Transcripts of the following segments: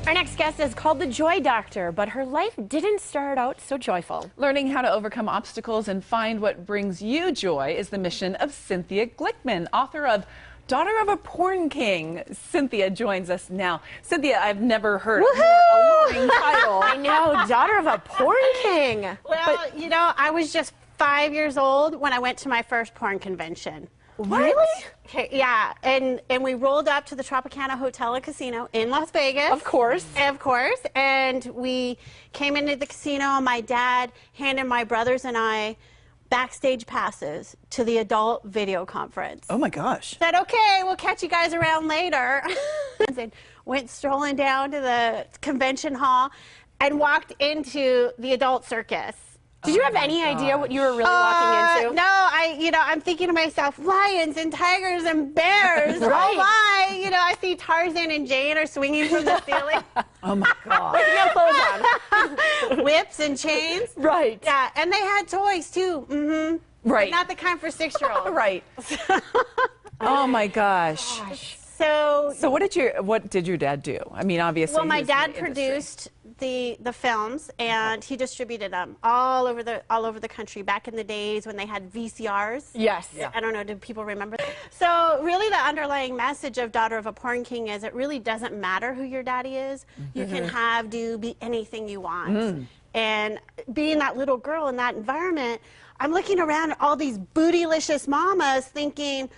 Our next guest is called the Joy Doctor, but her life didn't start out so joyful. Learning how to overcome obstacles and find what brings you joy is the mission of Cynthia Glickman, author of Daughter of a Porn King. Cynthia joins us now. Cynthia, I've never heard a more alluring title. I know, Daughter of a Porn King. Well, you know, I was just 5 years old when I went to my first porn convention. Really? Okay, yeah, and we rolled up to the Tropicana Hotel and Casino in Las Vegas. Of course. Of course. And we came into the casino, and my dad handed my brothers and I backstage passes to the adult video conference. Oh my gosh. Said, okay, we'll catch you guys around later. And went strolling down to the convention hall and walked into the adult circus. Did you have any idea what you were really walking into? No, I'm thinking to myself, lions and tigers and bears. Right. Oh my, I see Tarzan and Jane are swinging from the ceiling. Oh my God. With no clothes on. Whips and chains. Right. Yeah, and they had toys too. Mm-hmm. Right. But not the kind for 6-year-olds. Right. Oh my gosh. So what did your dad do? I mean, obviously. well, my he was in dad the industry. produced the films, and he distributed them all over the country back in the days when they had VCRs. Yes. Yeah. I don't know, do people remember that? So really the underlying message of Daughter of a Porn King is it really doesn't matter who your daddy is. You can be anything you want. And being that little girl in that environment, I'm looking around at all these bootylicious mamas thinking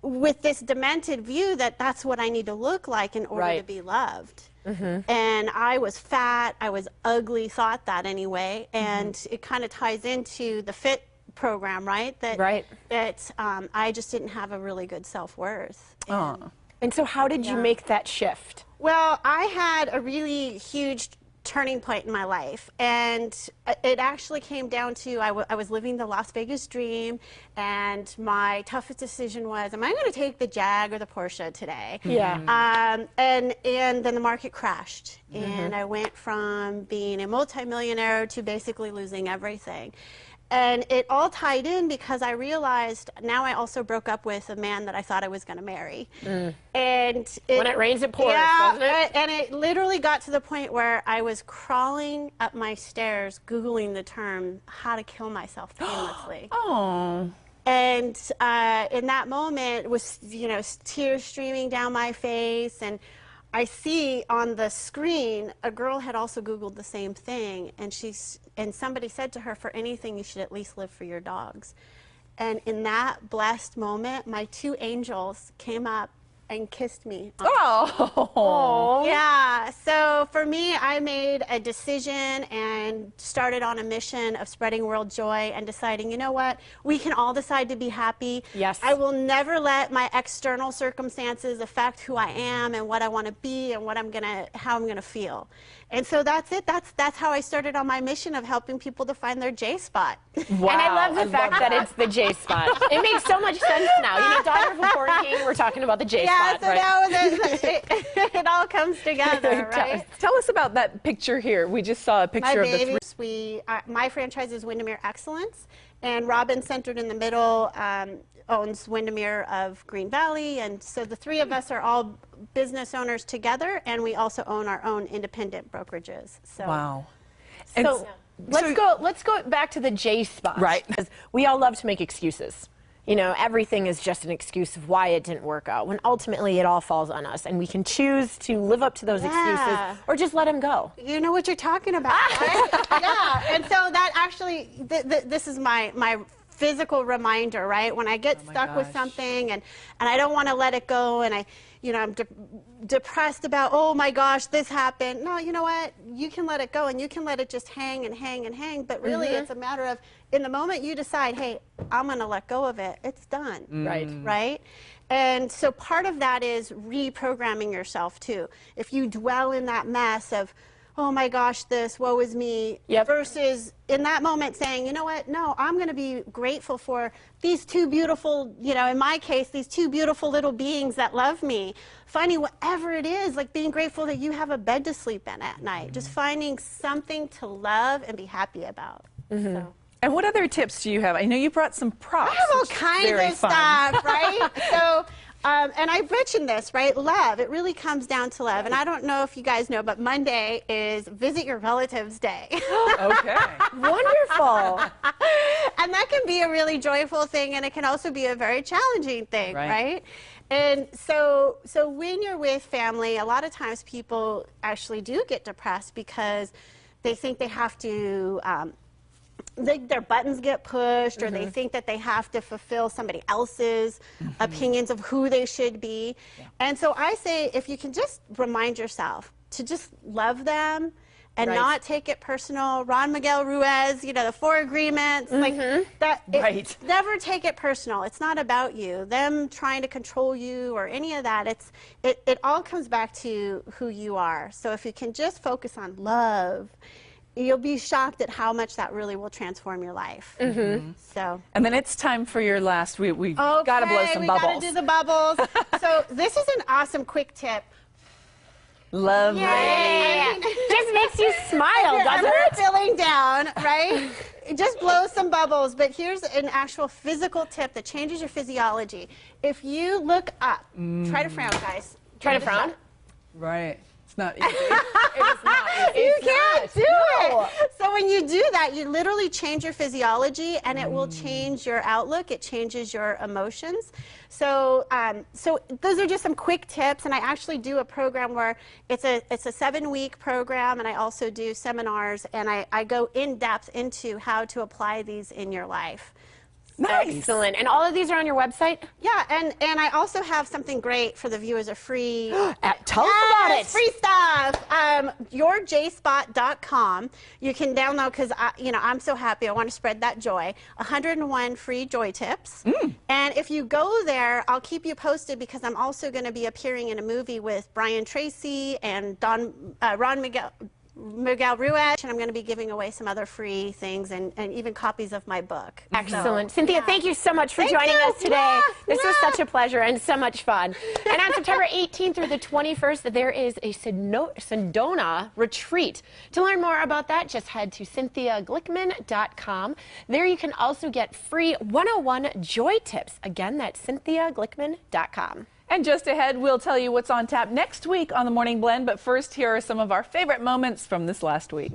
with this demented view that that's what I need to look like in order to be loved. And I was fat, I was ugly, thought that anyway, and it kind of ties into the FIT program, right? That I just didn't have a really good self-worth. And so how did you make that shift? Well, I had a really huge turning point in my life, and it actually came down to I was living the Las Vegas dream, and my toughest decision was, am I going to take the Jag or the Porsche today? Yeah. And then the market crashed, and I went from being a multimillionaire to basically losing everything. And it all tied in because I realized now I also broke up with a man that I thought I was going to marry. And When it rains, it pours, doesn't it? And it literally got to the point where I was crawling up my stairs, Googling the term, how to kill myself painlessly. Oh. And in that moment, was tears streaming down my face, and I see on the screen a girl had also Googled the same thing, and somebody said to her, for anything, you should at least live for your dogs. And in that blessed moment, my 2 angels came up and kissed me. Oh. Yeah, so for me, I made a decision and started on a mission of spreading world joy and deciding, you know what, we can all decide to be happy. Yes. I will never let my external circumstances affect who I am and what I want to be and how I'm gonna feel. And so that's it. That's how I started on my mission of helping people to find their J spot. Wow, and I love the fact that it's the J spot. It makes so much sense now. Daughter of a Porn King, we're talking about the J spot, so right? now it all comes together, right? Tell us about that picture here. We just saw a picture of the three. My franchise is Windermere Excellence, and Robin, centered in the middle, owns Windermere of Green Valley, and so the 3 of us are all business owners together, and we also own our own independent brokerages. So. Wow. So let's go back to the J spot. Right. Because we all love to make excuses. Everything is just an excuse of why it didn't work out, when ultimately it all falls on us, and we can choose to live up to those excuses or just let them go. You know what you're talking about, right? Yeah, and so that actually, this is my physical reminder, right? When I get stuck with something and I don't want to let it go, and I'm depressed about, oh my gosh, this happened. No, you know what? You can let it go, and you can let it just hang and hang and hang, but really it's a matter of, in the moment you decide, hey, I'm going to let go of it, it's done. Right? And so part of that is reprogramming yourself too. If you dwell in that mess of, oh my gosh, this, woe is me, versus in that moment saying, you know what, no, I'm going to be grateful for these 2 beautiful, in my case, these 2 beautiful little beings that love me. Finding whatever it is, like being grateful that you have a bed to sleep in at night. Just finding something to love and be happy about. So. And what other tips do you have? I know you brought some props. I have all kinds of stuff, right? So And I mentioned this, right? Love. It really comes down to love. And I don't know if you guys know, but Monday is Visit Your Relatives Day. Okay. Wonderful. And that can be a really joyful thing, and it can also be a very challenging thing, right? And so when you're with family, a lot of times people actually do get depressed because they think they have to, their buttons get pushed, or they think that they have to fulfill somebody else's opinions of who they should be. And so I say, if you can just remind yourself to just love them and not take it personal. Ron Miguel Ruiz, you know, the 4 agreements, like that. Never take it personal. It's not about you, them trying to control you or any of that. It all comes back to who you are. So if you can just focus on love, you'll be shocked at how much that really will transform your life. So. And then it's time for your last. We got to blow some bubbles. We got to do the bubbles. So this is an awesome quick tip. Lovely. Just makes you smile, doesn't it? Feeling down, right? Just blow some bubbles. But here's an actual physical tip that changes your physiology. If you look up, try to frown, guys. Try to frown. Right. It's not easy. It is not easy. You can't do it. So when you do that, you literally change your physiology, and it will change your outlook. It changes your emotions. So, so those are just some quick tips. And I actually do a program where it's a 7-week program, and I also do seminars, and I go in depth into how to apply these in your life. Nice. Excellent. And all of these are on your website? Yeah, and I also have something great for the viewers of free. Tell us about it. Free stuff. YourJspot.com. You can download, because I'm so happy. I want to spread that joy. 101 free joy tips. And if you go there, I'll keep you posted, because I'm also going to be appearing in a movie with Brian Tracy and Ron Miguel Ruiz, and I'm going to be giving away some other free things, and even copies of my book. Excellent. Cynthia, thank you so much for joining us today. This was such a pleasure and so much fun. And on September 18th through the 21st, there is a Sedona retreat. To learn more about that, just head to CynthiaGlickman.com. There you can also get free 101 joy tips. Again, that's CynthiaGlickman.com. And just ahead, we'll tell you what's on tap next week on The Morning Blend. But first, here are some of our favorite moments from this last week.